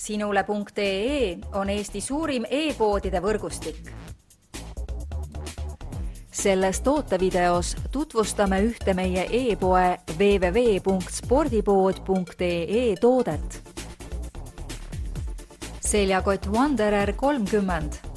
Sinule.ee on Eesti suurim e-poodide võrgustik. Selles tootevideos tutvustame ühte meie e-poe www.spordipood.ee toodet. Seljakott Wanderer 30.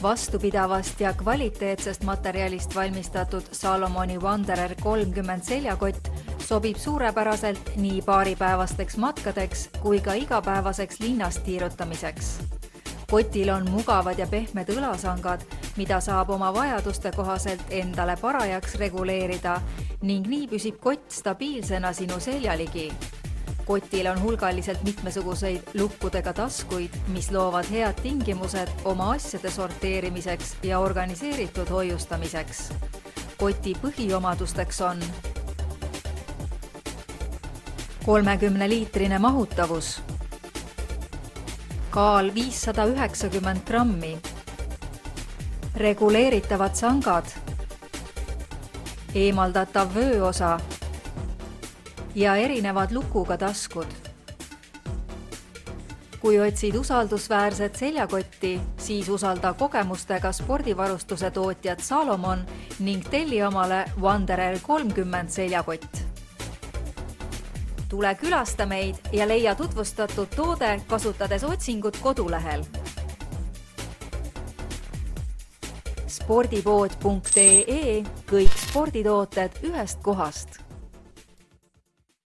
Vastupidavast ja kvaliteetsest materjalist valmistatud Salomoni Wanderer 30 seljakott sobib suurepäraselt nii paaripäevasteks matkadeks kui ka igapäevaseks linnast tiirutamiseks. Kotil on mugavad ja pehmed õlasangad, mida saab oma vajaduste kohaselt endale parajaks reguleerida ning nii püsib kott stabiilsena sinu seljaligi. Kotil on hulgaliselt mitmesuguseid lukkudega taskuid, mis loovad head tingimused oma asjade sorteerimiseks ja organiseeritud hoiustamiseks. Koti põhiomadusteks on 30-liitrine mahutavus, kaal 590 grammi, reguleeritavad sangad, eemaldatav vööosa ja erinevad lukuga taskud. Kui otsid usaldusväärset seljakotti, siis usalda kogemustega spordivarustuse tootjat Salomon ning telli omale Wanderer 30 seljakott. Tule külasta meid ja leia tutvustatud toode kasutades otsingut kodulehel. Spordipood.ee, kõik sporditooted ühest kohast.